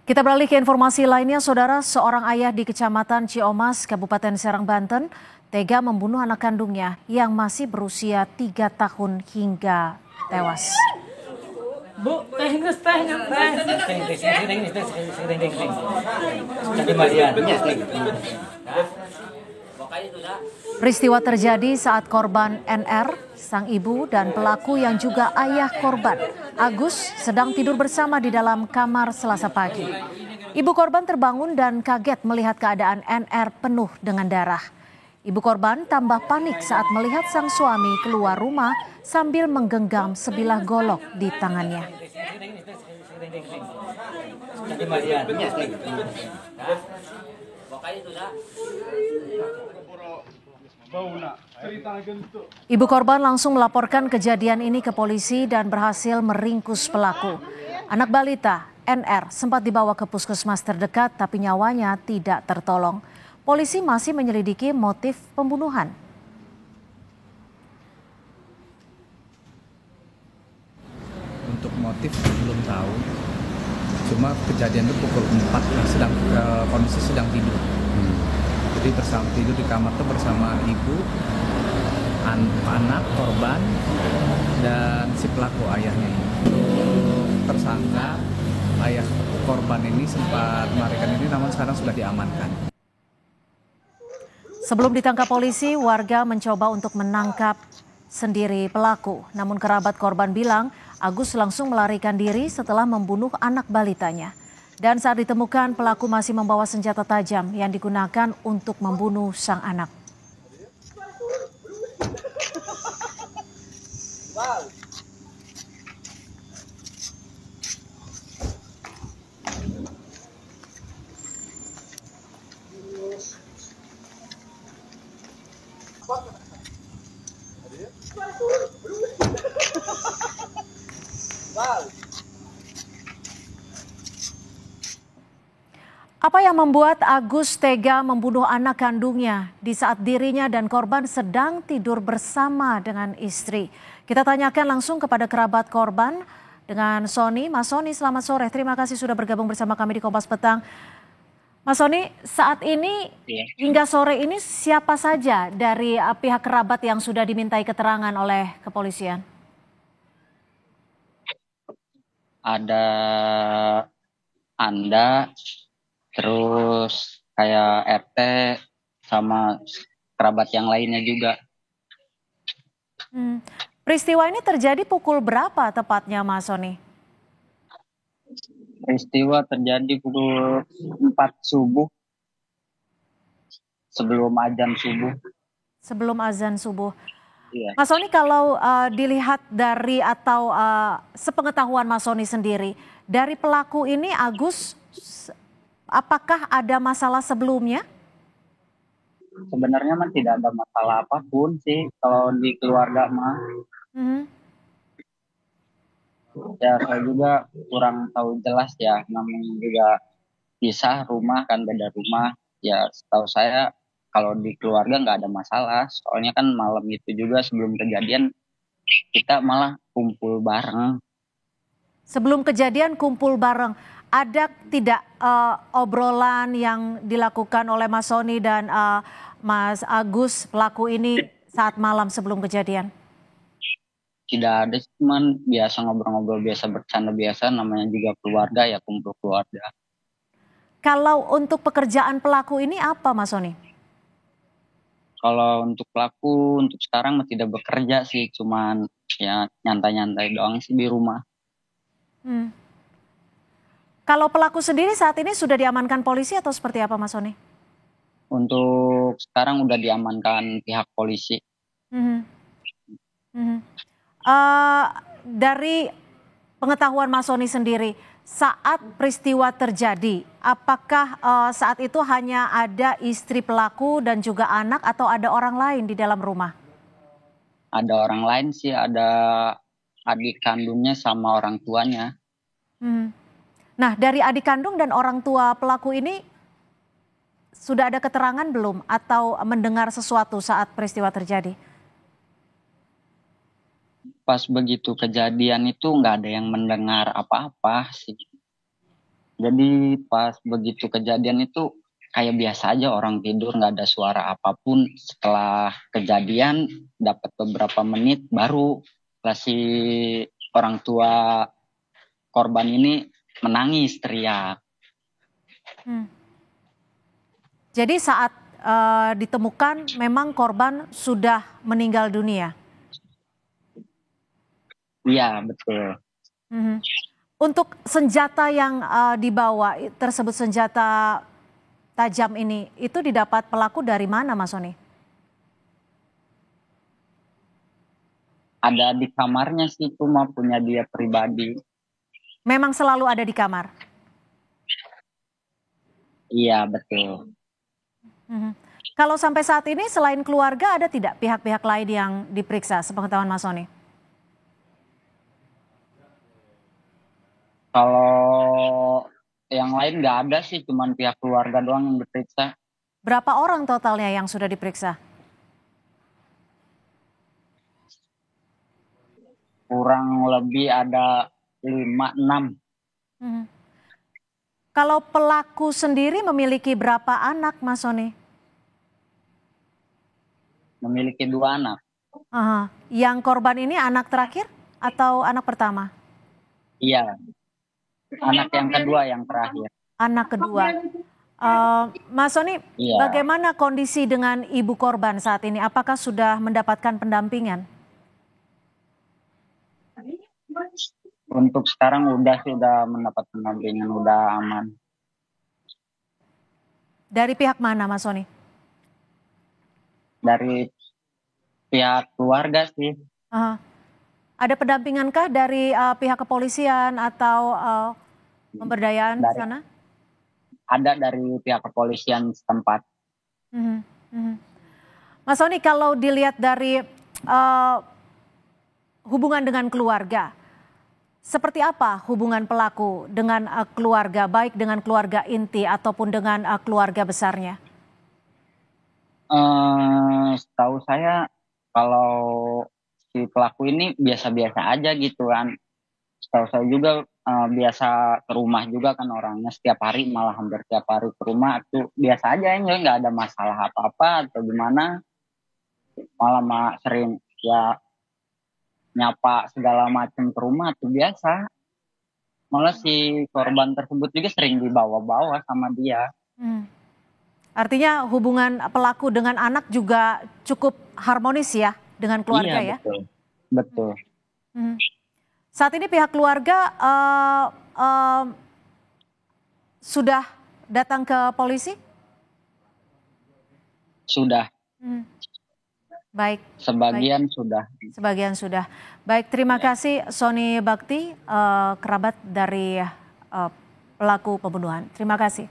Kita beralih ke informasi lainnya, Saudara. Seorang ayah di Kecamatan Ciomas, Kabupaten Serang, Banten, tega membunuh anak kandungnya yang masih berusia 3 tahun hingga tewas. Bu, teknis. Peristiwa terjadi saat korban NR, sang ibu dan pelaku yang juga ayah korban, Agus, sedang tidur bersama di dalam kamar Selasa pagi. Ibu korban terbangun dan kaget melihat keadaan NR penuh dengan darah. Ibu korban tambah panik saat melihat sang suami keluar rumah sambil menggenggam sebilah golok di tangannya. Ibu korban langsung melaporkan kejadian ini ke polisi dan berhasil meringkus pelaku. Anak balita NR sempat dibawa ke puskesmas terdekat tapi nyawanya tidak tertolong. Polisi masih menyelidiki motif pembunuhan. Untuk motif belum tahu. Cuma kejadian itu pukul 4 kondisi sedang tidur. Jadi tidur di kamar itu bersama ibu, anak korban dan si pelaku ayahnya ini. Tersangka ayah korban ini sempat melarikan diri namun sekarang sudah diamankan. Sebelum ditangkap polisi, warga mencoba untuk menangkap sendiri pelaku. Namun kerabat korban bilang Agus langsung melarikan diri setelah membunuh anak balitanya. Dan saat ditemukan, pelaku masih membawa senjata tajam yang digunakan untuk membunuh sang anak. Apa yang membuat Agus tega membunuh anak kandungnya di saat dirinya dan korban sedang tidur bersama dengan istri? Kita tanyakan langsung kepada kerabat korban dengan Sony. Mas Sony, selamat sore. Terima kasih sudah bergabung bersama kami di Kompas Petang. Mas Sony, saat ini hingga sore ini siapa saja dari pihak kerabat yang sudah dimintai keterangan oleh kepolisian? Ada Anda, terus kayak RT sama kerabat yang lainnya juga. Peristiwa ini terjadi pukul berapa tepatnya, Mas Sony? Peristiwa terjadi pukul 4 subuh, sebelum azan subuh. Sebelum azan subuh. Iya. Mas Sony, kalau dilihat dari atau sepengetahuan Mas Sony sendiri, dari pelaku ini Agus, apakah ada masalah sebelumnya? Sebenarnya mah tidak ada masalah apapun sih kalau di keluarga mah. Ya saya juga kurang tahu jelas ya, namanya juga pisah rumah kan, beda rumah. Ya setahu saya kalau di keluarga nggak ada masalah, soalnya kan malam itu juga sebelum kejadian kita malah kumpul bareng. Sebelum kejadian kumpul bareng, ada tidak obrolan yang dilakukan oleh Mas Sony dan Mas Agus pelaku ini saat malam sebelum kejadian? Tidak ada, cuman biasa ngobrol-ngobrol biasa, bercanda biasa, namanya juga keluarga ya, kumpul keluarga. Kalau untuk pekerjaan pelaku ini apa, Mas Sony? Kalau untuk pelaku untuk sekarang tidak bekerja sih, cuman ya nyantai-nyantai doang sih di rumah. Kalau pelaku sendiri saat ini sudah diamankan polisi atau seperti apa, Mas Sony? Untuk sekarang udah diamankan pihak polisi. Dari pengetahuan Mas Sony sendiri, saat peristiwa terjadi, apakah saat itu hanya ada istri pelaku dan juga anak atau ada orang lain di dalam rumah? Ada orang lain sih, ada adik kandungnya sama orang tuanya. Nah, dari adik kandung dan orang tua pelaku ini sudah ada keterangan belum atau mendengar sesuatu saat peristiwa terjadi? Pas begitu kejadian itu nggak ada yang mendengar apa-apa sih. Jadi pas begitu kejadian itu kayak biasa aja orang tidur, nggak ada suara apapun. Setelah kejadian dapat beberapa menit baru si orang tua korban ini menangis teriak. Jadi saat ditemukan memang korban sudah meninggal dunia. Iya betul. Untuk senjata yang dibawa tersebut, senjata tajam ini, itu didapat pelaku dari mana, Mas Sony? Ada di kamarnya sih, cuma punya dia pribadi. Memang selalu ada di kamar? Iya betul. Kalau sampai saat ini selain keluarga ada tidak pihak-pihak lain yang diperiksa sepengetahuan Mas Sony? Kalau yang lain nggak ada sih, cuman pihak keluarga doang yang diperiksa. Berapa orang totalnya yang sudah diperiksa? Kurang lebih ada 5-6. Kalau pelaku sendiri memiliki berapa anak, Mas Sony? Memiliki 2 anak. Yang korban ini anak terakhir atau anak pertama? Iya, anak yang kedua yang terakhir. Anak kedua. Mas Sony, Iya. bagaimana kondisi dengan ibu korban saat ini? Apakah sudah mendapatkan pendampingan? Untuk sekarang sudah mendapat pendampingan, udah aman. Dari pihak mana, Mas Sony? Dari pihak keluarga sih. Ada pendampingankah dari pihak kepolisian atau pemberdayaan di sana? Ada dari pihak kepolisian setempat. Mas Sony, kalau dilihat dari hubungan dengan keluarga, seperti apa hubungan pelaku dengan keluarga, baik dengan keluarga inti ataupun dengan keluarga besarnya? Setahu saya kalau si pelaku ini biasa-biasa aja gitu kan. Setahu saya juga biasa ke rumah juga kan orangnya, setiap hari, malah hampir tiap hari ke rumah tuh biasa aja, nggak ada masalah apa-apa atau gimana. Malah sering ya nyapa segala macam ke rumah tuh biasa. Malah si korban tersebut juga sering dibawa-bawa sama dia. Artinya hubungan pelaku dengan anak juga cukup harmonis ya dengan keluarga ya? Betul. Betul. Saat ini pihak keluarga sudah datang ke polisi? Sudah. Baik. Sebagian sudah. Sebagian sudah. Baik, terima kasih Sony Bakti, kerabat dari pelaku pembunuhan. Terima kasih.